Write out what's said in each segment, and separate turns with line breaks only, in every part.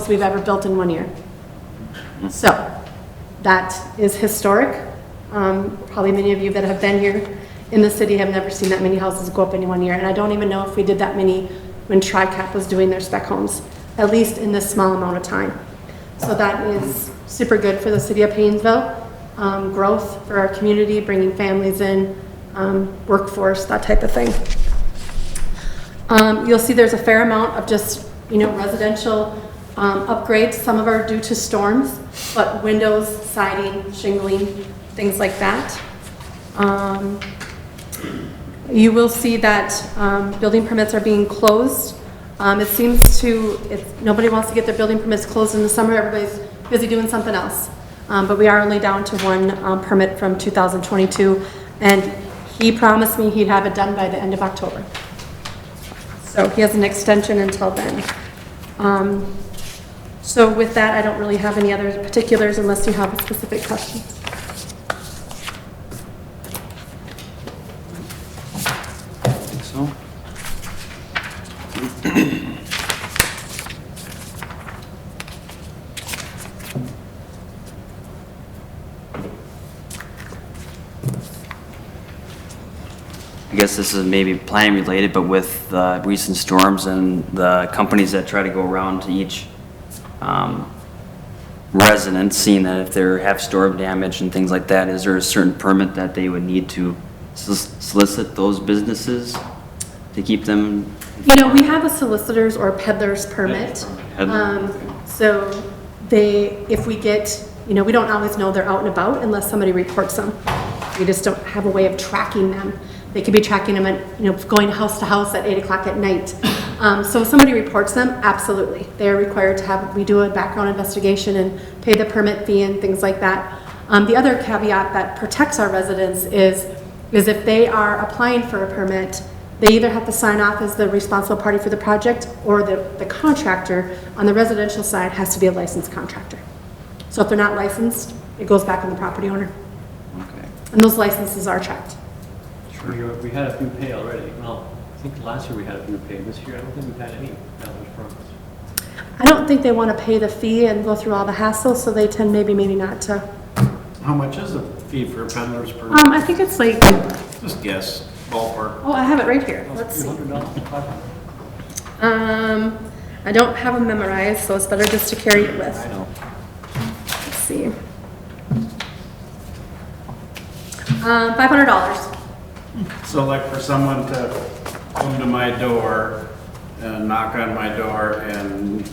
we've ever built in 1 year. So that is historic. Probably many of you that have been here in the city have never seen that many houses go up in 1 year. And I don't even know if we did that many when TriCap was doing their spec homes, at least in this small amount of time. So that is super good for the city of Paynesville. Growth for our community, bringing families in, workforce, that type of thing. You'll see there's a fair amount of just, residential upgrades. Some of are due to storms, but windows, siding, shingling, things like that. You will see that building permits are being closed. It seems nobody wants to get their building permits closed in the summer. Everybody's busy doing something else. But we are only down to one permit from 2022, and he promised me he'd have it done by the end of October. So he has an extension until then. So with that, I don't really have any other particulars unless you have specific questions.
I think so. I guess this is maybe planning related, but with the recent storms and the companies that try to go around to each resident, seeing that if they have storm damage and things like that, is there a certain permit that they would need to solicit those businesses to keep them?
We have a solicitor's or peddler's permit. So if we get, we don't always know they're out and about unless somebody reports them. We just don't have a way of tracking them. They could be tracking them at, going house to house at 8 o'clock at night. So if somebody reports them, absolutely. They're required to we do a background investigation and pay the permit fee and things like that. The other caveat that protects our residents is if they are applying for a permit, they either have to sign off as the responsible party for the project, or the contractor on the residential side has to be a licensed contractor. So if they're not licensed, it goes back on the property owner.
Okay.
And those licenses are checked.
We had a few pay already. Well, I think last year we had a few pay. This year I don't think we've had any peddlers permits.
I don't think they want to pay the fee and go through all the hassle, so they tend maybe not to.
How much is the fee for a peddler's permit?
I think it's like,
Just guess, ballpark.
I have it right here. Let's see.
$200, $500.
I don't have them memorized, so it's better just to carry it with.
I know.
Let's see. $500.
So like for someone to come to my door and knock on my door and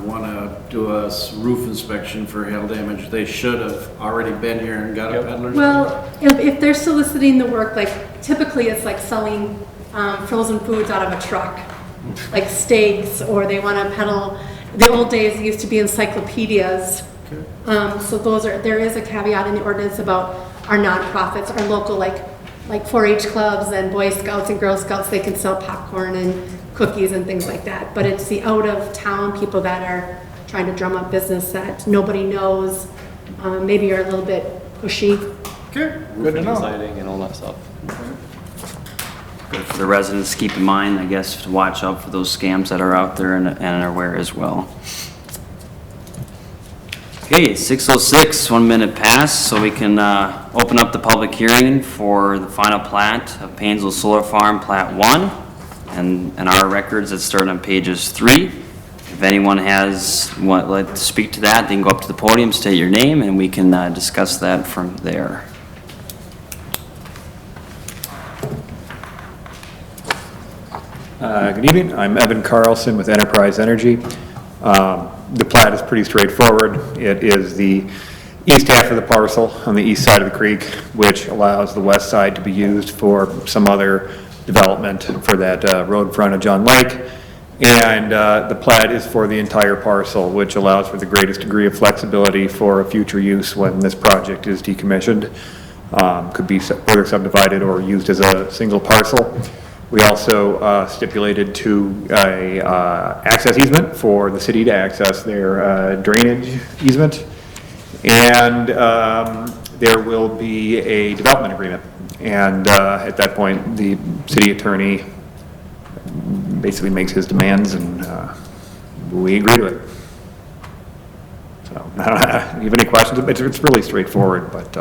want to do a roof inspection for hail damage, they should have already been here and got a peddler's permit?
Well, if they're soliciting the work, like typically it's like selling frozen foods out of a truck, like steaks, or they want to peddle. The old days it used to be encyclopedias. So there is a caveat in the ordinance about our nonprofits, our local like 4-H clubs and Boy Scouts and Girl Scouts. They can sell popcorn and cookies and things like that. But it's the out of town people that are trying to drum up business that nobody knows. Maybe you're a little bit pushy.
Okay, good to know.
Siding and all that stuff.
Good for the residents to keep in mind, I guess, to watch out for those scams that are out there and are aware as well. Okay, 6:06, 1 minute passed, so we can open up the public hearing for the final plat of Paynesville Solar Farm, Plat 1, and our records that start on pages 3. If anyone would like to speak to that, they can go up to the podium, state your name, and we can discuss that from there.
Good evening. I'm Evan Carlson with Enterprise Energy. The plat is pretty straightforward. It is the east half of the parcel on the east side of the creek, which allows the west side to be used for some other development for that road frontage on Lake. And the plat is for the entire parcel, which allows for the greatest degree of flexibility for a future use when this project is decommissioned. Could be further subdivided or used as a single parcel. We also stipulated to a access easement for the city to access their drainage easement. And there will be a development agreement. And at that point, the city attorney basically makes his demands, and we agree to it. So, I don't know, you have any questions? It's really straightforward, but,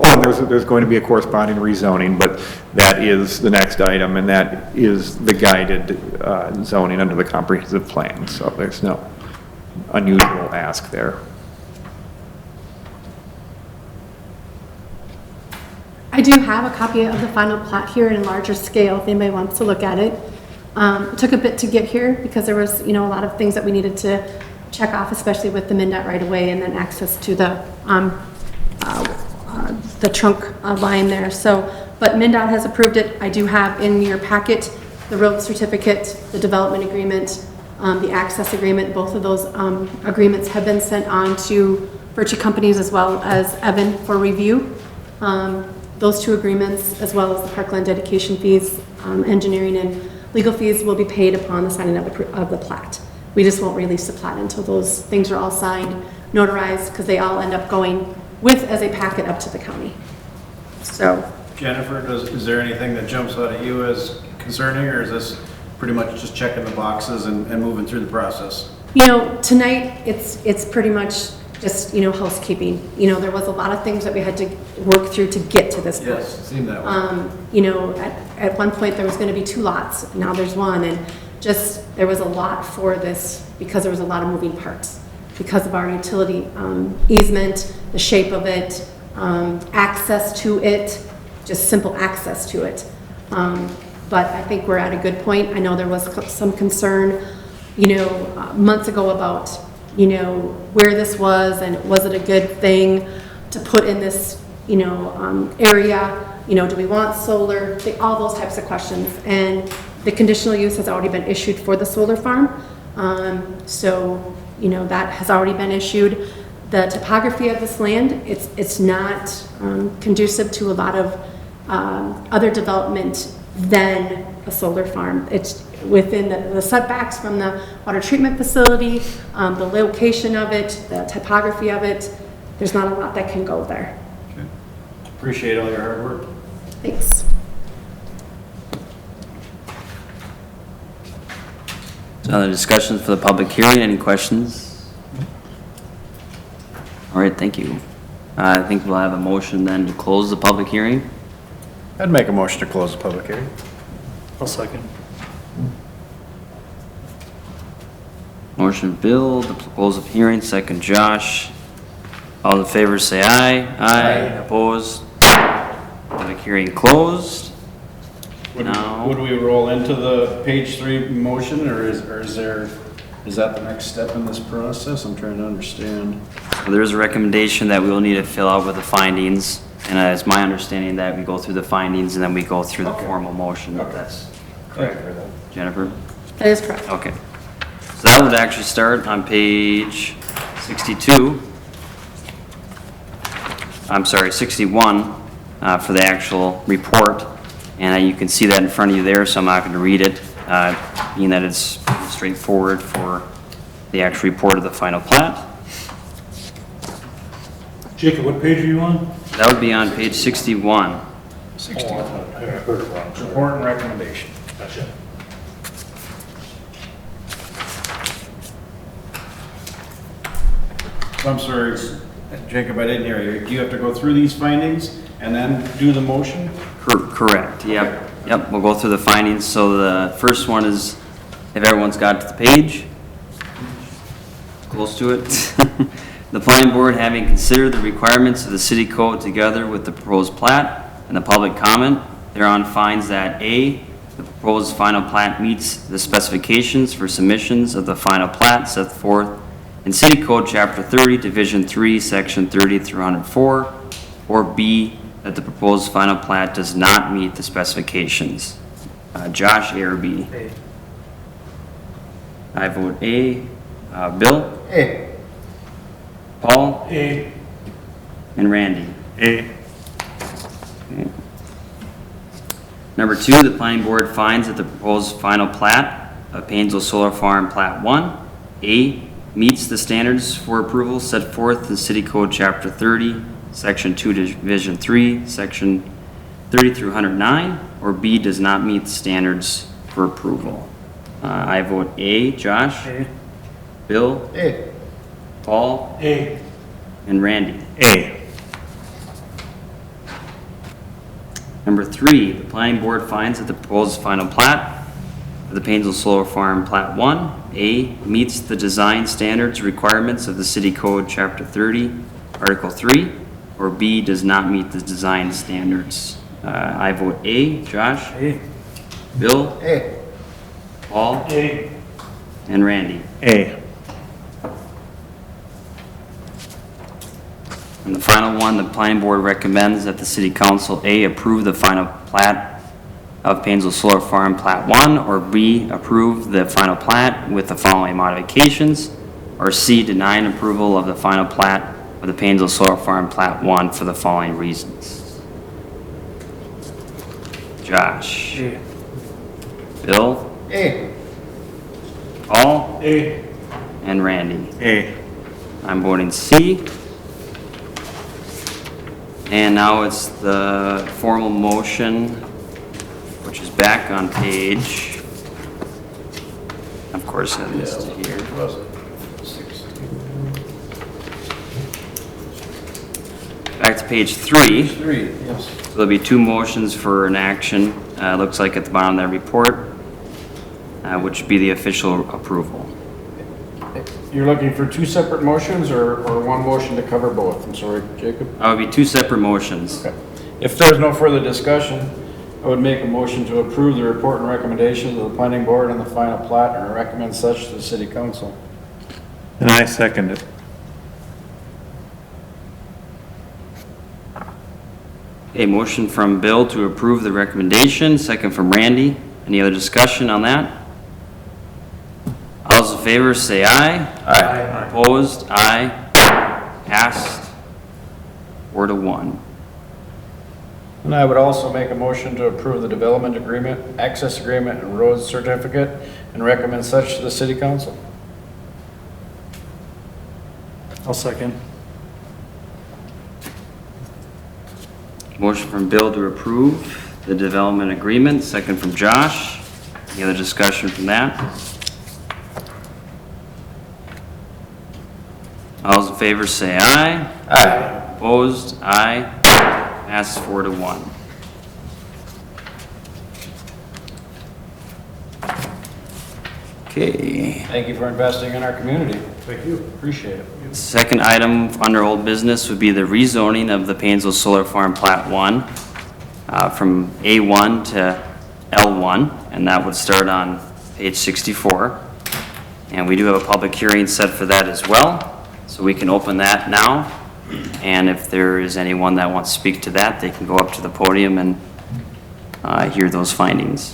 and there's going to be a corresponding rezoning, but that is the next item, and that is the guided zoning under the comprehensive plan, so there's no unusual ask there.
I do have a copy of the final plat here in a larger scale, if anybody wants to look at it. It took a bit to get here because there was, a lot of things that we needed to check off, especially with the MnDOT right away and then access to the trunk line there. So, but MnDOT has approved it. I do have in your packet the road certificate, the development agreement, the access agreement. Both of those agreements have been sent on to Virtue Companies as well as Evan for review. Those two agreements, as well as the parkland dedication fees, engineering and legal fees, will be paid upon the signing of the plat. We just won't release the plat until those things are all signed, notarized, because they all end up going as a packet up to the county. So.
Jennifer, is there anything that jumps out at you as concerning, or is this pretty much just checking the boxes and moving through the process?
Tonight, it's pretty much just, housekeeping. There was a lot of things that we had to work through to get to this point.
Yes, it seemed that way.
At one point, there was gonna be 2 lots, now there's 1, and just, there was a lot for this because there was a lot of moving parts. Because of our utility easement, the shape of it, access to it, just simple access to it. But I think we're at a good point. I know there was some concern, months ago about, where this was and was it a good thing to put in this, area? Do we want solar? All those types of questions. And the conditional use has already been issued for the solar farm. So, that has already been issued. The topography of this land, it's not conducive to a lot of other development than a solar farm. It's within the setbacks from the water treatment facility, the location of it, the topography of it. There's not a lot that can go there.
Okay. Appreciate all your hard work.
Thanks.
Other discussions for the public hearing? Any questions? All right, thank you. I think we'll have a motion then to close the public hearing.
I'd make a motion to close the public hearing.
I'll second.
Motion Bill to close the hearing, second Josh. All in favor say aye. Aye. Opposed? Public hearing closed. No.
Would we roll into the page 3 motion, or is that the next step in this process? I'm trying to understand.
So there's a recommendation that we will need to fill out with the findings, and it's my understanding that we go through the findings and then we go through the formal motion.
Okay.
That's
Correct.
Jennifer?
That is correct.
Okay. So that would actually start on page 62. I'm sorry, 61 for the actual report. And you can see that in front of you there, so I'm not going to read it, being that it's straightforward for the actual report of the final plat.
Jacob, what page are you on?
That would be on page 61.
60.
I heard it wrong. Sorry.
Report and recommendation.
Gotcha.
I'm sorry, Jacob, I didn't hear you. Do you have to go through these findings and then do the motion?
Correct, yep. Yep, we'll go through the findings. So the first one is, if everyone's got to the page, close to it. The planning board, having considered the requirements of the city code together with the proposed plat and the public comment thereon, finds that A, the proposed final plat meets the specifications for submissions of the final plat set forth in City Code Chapter 30, Division 3, Section 30 through 104, or B, that the proposed final plat does not meet the specifications. Josh, A or B?
A.
I vote A. Bill?
A.
Paul?
A.
And Randy?
A.
Okay. Number 2, the planning board finds that the proposed final plat of Painesville Solar Farm Plat 1, A, meets the standards for approval set forth in City Code Chapter 30, Section 2, Division 3, Section 30 through 109, or B, does not meet the standards for approval. I vote A. Josh?
A.
Bill,
Hey.
Paul,
A.
and Randy.
A.
Number 3, the planning board finds that the proposed final plat of the Painesville Solar Farm Plat 1, A, meets the design standards requirements of the City Code, Chapter 30, Article 3, or B, does not meet the design standards. I vote A. Josh?
A.
Bill?
Hey.
Paul?
A.
And Randy.
A.
And the final one, the planning board recommends that the city council, A, approve the final plat of Painesville Solar Farm Plat 1, or B, approve the final plat with the following modifications, or C, deny an approval of the final plat of the Painesville Solar Farm Plat 1 for the following reasons. Josh.
A.
Bill.
Hey.
Paul.
A.
And Randy.
A.
I'm voting C. And now it's the formal motion, which is back on page, of course, I missed it here.
Was it 16?
Back to page 3.
3, yes.
So there'll be 2 motions for an action, looks like at the bottom of that report, which would be the official approval.
You're looking for 2 separate motions or one motion to cover both? I'm sorry, Jacob.
Would be 2 separate motions.
Okay. If there's no further discussion, I would make a motion to approve the report and recommendations of the planning board on the final plat and recommend such to the city council.
And I second it.
A motion from Bill to approve the recommendation, second from Randy. Any other discussion on that? All those in favor say aye.
Aye.
Opposed? Aye. Passed. 4-1.
And I would also make a motion to approve the development agreement, access agreement, and road certificate and recommend such to the city council.
I'll second.
Motion from Bill to approve the development agreement, second from Josh. Any other discussion from that? All those in favor say aye.
Aye.
Opposed? Aye. Passes 4-1. Okay.
Thank you for investing in our community.
Thank you.
Appreciate it.
Second item under old business would be the rezoning of the Painesville Solar Farm Plat 1 from A1 to L1, and that would start on page 64. And we do have a public hearing set for that as well, so we can open that now. And if there is anyone that wants to speak to that, they can go up to the podium and hear those findings.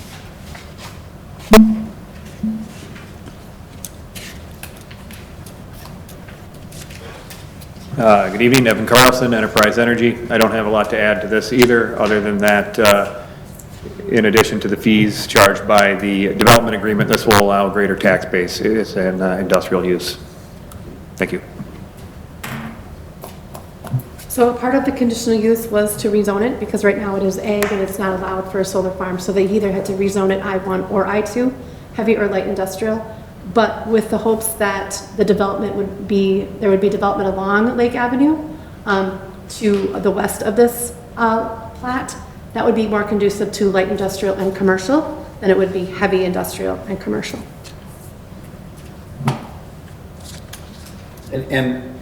Good evening, Evan Carlson, Enterprise Energy. I don't have a lot to add to this either, other than that, in addition to the fees charged by the development agreement, this will allow greater tax base and industrial use. Thank you.
So part of the conditional use was to rezone it, because right now it is ag and it's not allowed for a solar farm, so they either had to rezone it I-1 or I-2, heavy or light industrial, but with the hopes that the development would be, there would be development along Lake Avenue to the west of this plat, that would be more conducive to light industrial and commercial than it would be heavy industrial and commercial.
And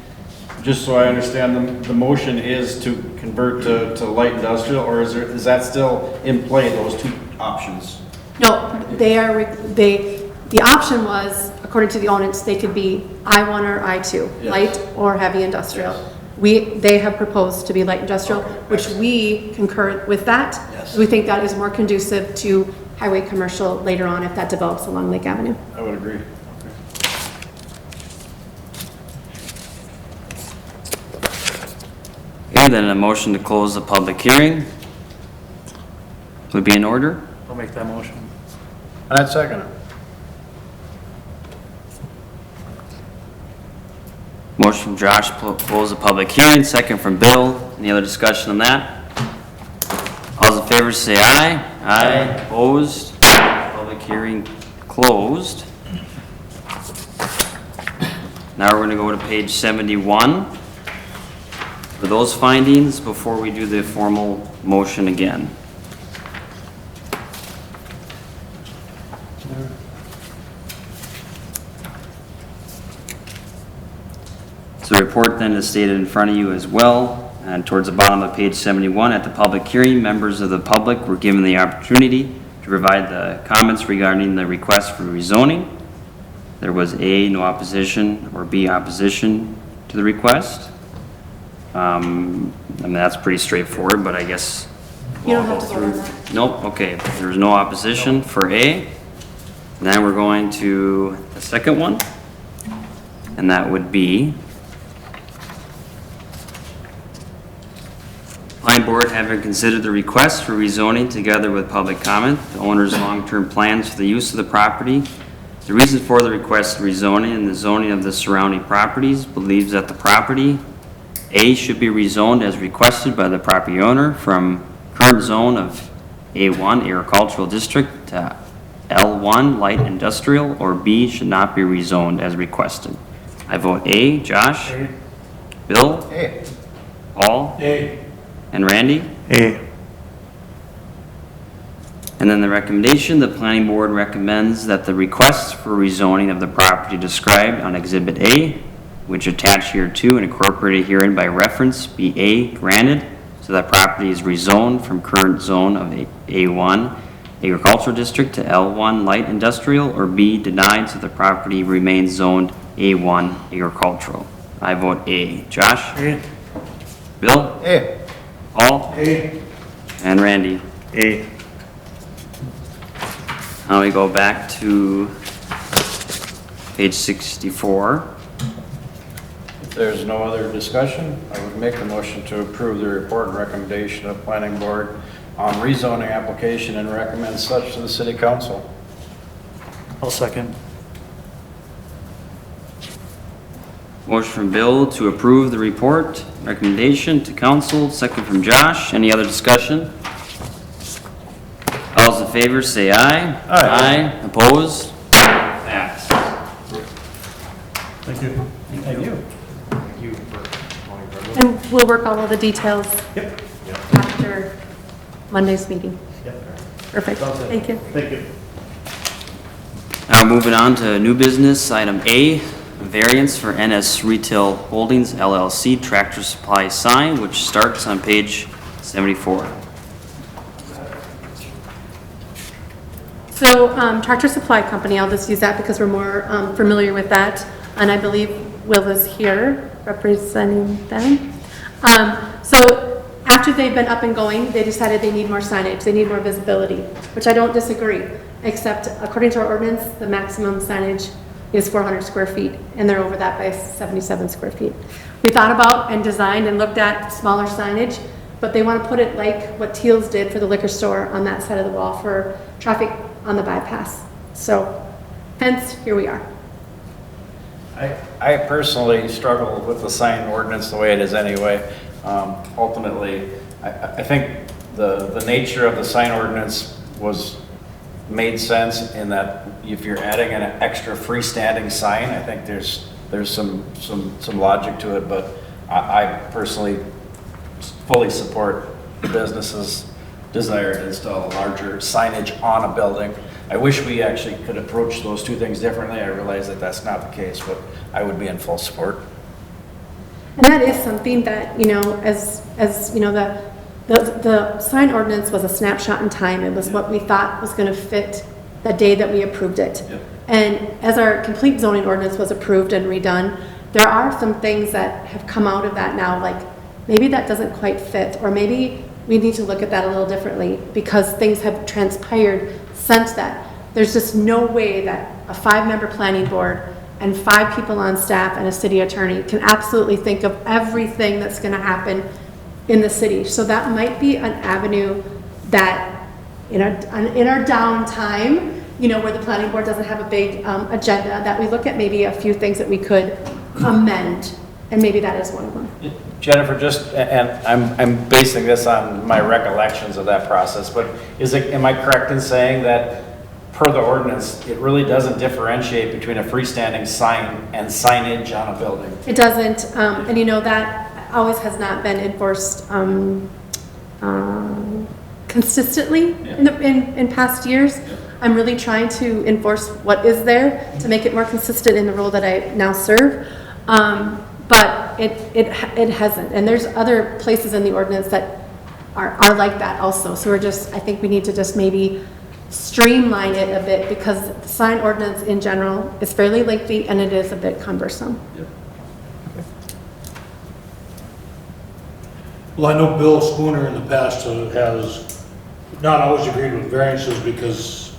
just so I understand, the motion is to convert to light industrial, or is that still in play, those 2 options?
No, the option was, according to the ordinance, they could be I-1 or I-2,
Yes.
light or heavy industrial. They have proposed to be light industrial, which we concur with that.
Yes.
We think that is more conducive to highway commercial later on if that develops along Lake Avenue.
I would agree.
Okay, then a motion to close the public hearing would be in order.
I'll make that motion.
And I'd second it.
Motion from Josh, close the public hearing, second from Bill. Any other discussion on that? All those in favor say aye. Aye. Opposed? Public hearing closed. now we're gonna go to page 71 for those findings before we do the formal motion again. So the report then is stated in front of you as well, and towards the bottom of page 71, at the public hearing, members of the public were given the opportunity to provide the comments regarding the request for rezoning. There was A, no opposition, or B, opposition to the request. I mean, that's pretty straightforward, but I guess.
You don't
we'll
have to
go
vote on
through-
that.
Nope, okay, there's no opposition for A. Then we're going to the second one, and that would be Planning Board, having considered the request for rezoning together with public comment, the owner's long-term plans for the use of the property, the reason for the request for rezoning and the zoning of the surrounding properties, believes that the property, A, should be rezoned as requested by the property owner from current zone of A1 agricultural district to L1 light industrial, or B, should not be rezoned as requested. I vote A. Josh? Bill?
Hey.
Paul?
A.
And Randy?
A.
And then the recommendation, the planning board recommends that the request for rezoning of the property described on Exhibit A, which attached here to and incorporated herein by reference, be A, granted, so that property is rezoned from current zone of A1 agricultural district to L1 light industrial, or B, denied, so the property remains zoned A1 agricultural. I vote A. Josh?
A.
Bill?
Hey.
Paul?
A.
And Randy?
A.
Now we go back to page 64.
If there's no other discussion, I would make a motion to approve the report and recommendation of planning board on rezoning application and recommend such to the city council.
I'll second.
Motion from Bill to approve the report, recommendation to council, second from Josh. Any other discussion? All those in favor say aye.
Aye.
Opposed? Passed.
Thank you.
Thank you.
And we'll work all of the details
Yep.
after Monday's meeting.
Yep.
Perfect, thank you.
Thank you.
Now moving on to new business, item A, variance for NS Retail Holdings LLC Tractor Supply sign, which starts on page 74.
So Tractor Supply Company, I'll just use that because we're more familiar with that, and I believe Will is here representing them. So after they've been up and going, they decided they need more signage, they need more visibility, which I don't disagree, except according to our ordinance, the maximum signage is 400 square feet, and they're over that by 77 square feet. We thought about and designed and looked at smaller signage, but they want to put it like what Teal's did for the liquor store on that side of the wall for traffic on the bypass. So hence, here we are.
I personally struggle with the sign ordinance the way it is anyway. Ultimately, I think the nature of the sign ordinance made sense in that if you're adding an extra freestanding sign, I think there's some logic to it, but I personally fully support the business's desire to install a larger signage on a building. I wish we actually could approach those two things differently. I realize that that's not the case, but I would be in full support.
And that is something that, you know, as you know, the sign ordinance was a snapshot in time. It was what we thought was going to fit the day that we approved it.
Yep.
And as our complete zoning ordinance was approved and redone, there are some things that have come out of that now, like maybe that doesn't quite fit, or maybe we need to look at that a little differently because things have transpired since that. There's just no way that a 5-member planning board and 5 people on staff and a city attorney can absolutely think of everything that's going to happen in the city. So that might be an avenue that in our downtime, you know, where the planning board doesn't have a big agenda, that we look at maybe a few things that we could amend, and maybe that is one of them.
Jennifer, and I'm basing this on my recollections of that process, but am I correct in saying that per the ordinance, it really doesn't differentiate between a freestanding sign and signage on a building.
It doesn't, and you know, that always has not been enforced consistently in past years. I'm really trying to enforce what is there to make it more consistent in the role that I now serve. But it hasn't, and there's other places in the ordinance that are like that also. So I think we need to just maybe streamline it a bit, because the sign ordinance in general is fairly lengthy and it is a bit cumbersome.
Well, I know Bill Spooner in the past has not always agreed with variances, because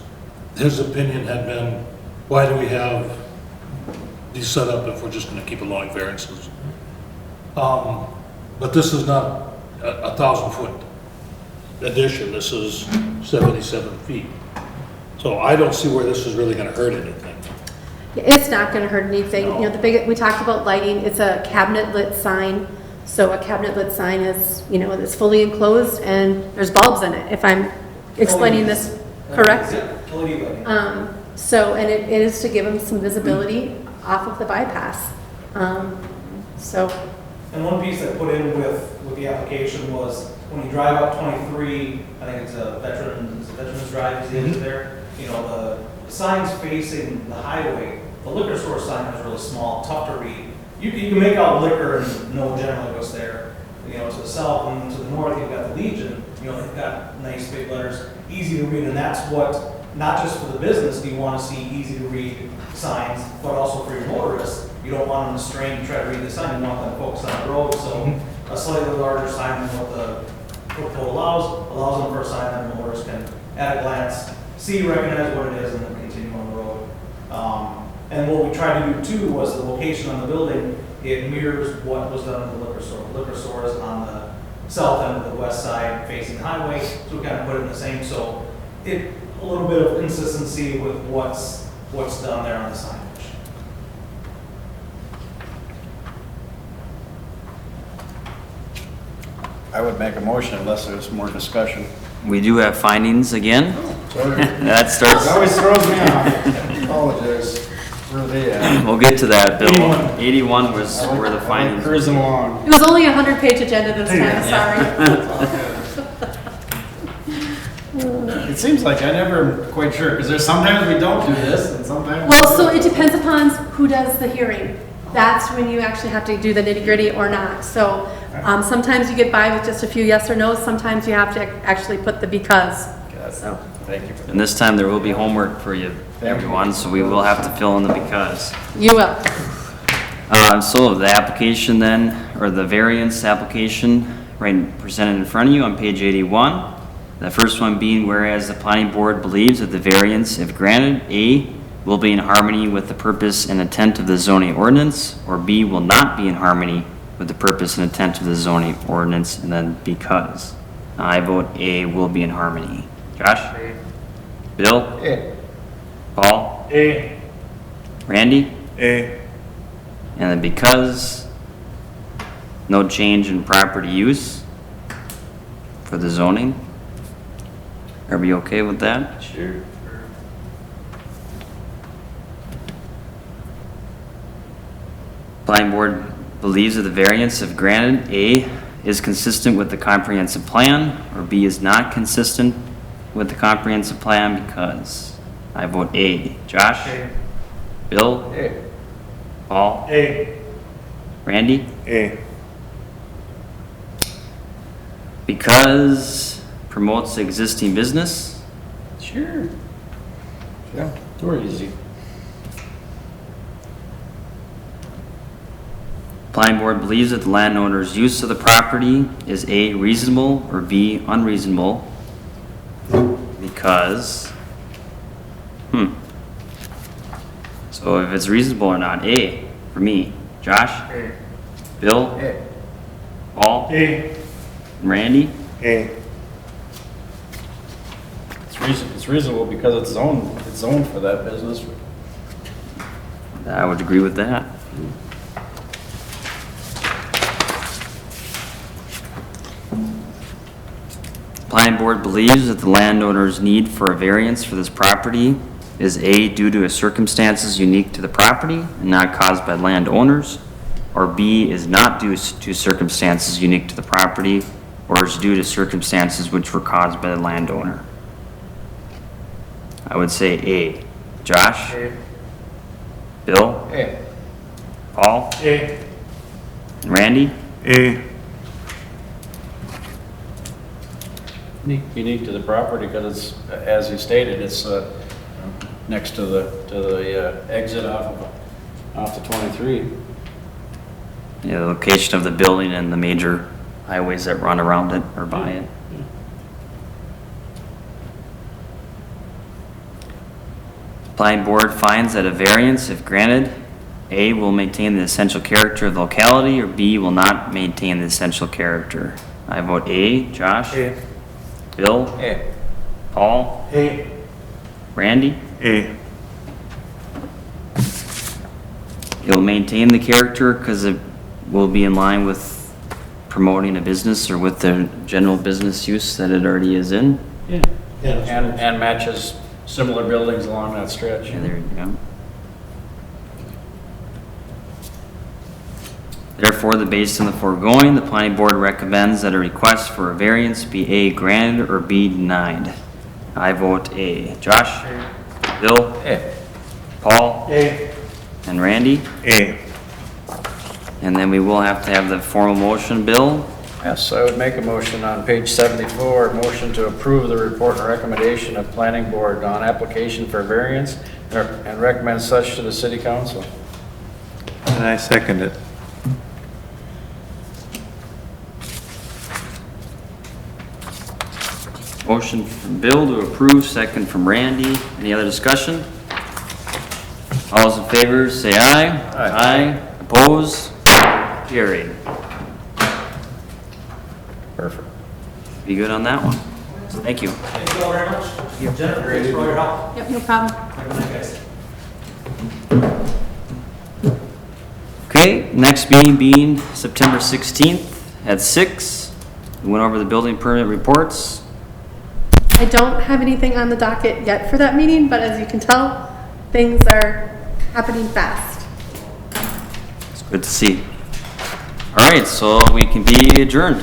his opinion had been, why do we have these set up if we're just gonna keep allowing variances? But this is not a 1,000-foot addition, this is 77 feet. So I don't see where this is really gonna hurt anything.
It's not gonna hurt anything. You know, we talked about lighting, it's a cabinet lit sign. So a cabinet lit sign is, you know, it's fully enclosed and there's bulbs in it, if I'm explaining this correct. So, and it is to give them some visibility off of the bypass. So,
And one piece I put in with the application was, when you drive up 23, I think it's a Veterans Drive is the end there, you know, the signs facing the highway, the liquor store sign is really small, tough to read. You can make out liquor and know generally what's there. You know, to the south and to the north, you've got the Legion, you know, they've got nice big letters, easy to read, and that's what, not just for the business do you want to see easy to read signs, but also for your motorists. You don't want them to strain to try to read the sign, you want them to focus on the road, so a slightly larger sign than what the code allows them for a sign that motorists can, at a glance, see, recognize what it is, and then continue on the road. And what we tried to do too was the location on the building, it mirrors what was done in the liquor store. The liquor store is on the south end of the west side facing the highway, so we kind of put it in the same, so a little bit of consistency with what's done there on the signage.
I would make a motion unless there's more discussion.
We do have findings again. That starts,
always throws me off. Apologize for the,
we'll get to that, Bill. 81 was where the findings.
cruising along.
it was only a 100-page agenda this time, sorry.
It seems like I never quite sure, because there's sometimes we don't do this, and sometimes.
Well, so it depends upon who does the hearing. That's when you actually have to do the nitty-gritty or not. So sometimes you get by with just a few yes or no's, sometimes you have to actually put the because. So,
Thank you.
And this time there will be homework for you, everyone, so we will have to fill in the because.
you will.
So the application then, or the variance application, right, presented in front of you on page 81. The first one being, whereas the planning board believes that the variance, if granted, A, will be in harmony with the purpose and intent of the zoning ordinance, or B, will not be in harmony with the purpose and intent of the zoning ordinance, and then because. I vote A, will be in harmony. Josh? Bill?
A.
Paul?
A.
Randy?
A.
And then because, no change in property use for the zoning. Are we okay with that?
Sure.
Planning board believes that the variance, if granted, A, is consistent with the comprehensive plan, or B, is not consistent with the comprehensive plan because. I vote A. Josh? Bill?
A.
Paul?
A.
Randy?
A.
Because promotes existing business.
Sure. Yeah, we're easy.
Planning board believes that the landowner's use of the property is A, reasonable, or B, unreasonable, because, So if it's reasonable or not, A, for me. Josh?
A.
Bill?
A.
Paul?
A.
Randy?
A.
It's reasonable because it's zoned for that business.
I would agree with that. Planning planning board believes that the landowner's need for a variance for this property is A, due to circumstances unique to the property and not caused by landowners, or B, is not due to circumstances unique to the property, or is due to circumstances which were caused by the landowner. I would say A. Josh? Bill? Paul? And Randy?
Unique to the property because it's, as you stated, it's next to the exit off the 23.
Yeah, the location of the building and the major highways that run around it or by it. Planning board finds that a variance, if granted, A, will maintain the essential character of the locality, or B, will not maintain the essential character. I vote A. Josh? Bill? Paul? Randy? It'll maintain the character because it will be in line with promoting a business or with the general business use that it already is in.
Yeah,
And matches similar buildings along that stretch.
Yeah, there you go. Therefore, based on the foregoing, the planning board recommends that a request for a variance be A, granted, or B, denied. I vote A. Josh? Bill? Paul? And Randy? And then we will have to have the formal motion, Bill?
Yes, I would make a motion on page 74, a motion to approve the report and recommendation of planning board on application for variance and recommend such to the city council.
And I second it.
Motion from Bill to approve, second from Randy. Any other discussion? All those in favor, say aye. Aye. Opposed? Carried.
Perfect.
Be good on that one. Thank you.
Thank you all very much. Jennifer, thanks for all your help.
Yep, no problem.
Have a good night, guys.
Okay, next meeting being September 16th at 6. We went over the building permit reports.
I don't have anything on the docket yet for that meeting, but as you can tell, things are happening fast.
It's good to see. All right, so we can be adjourned.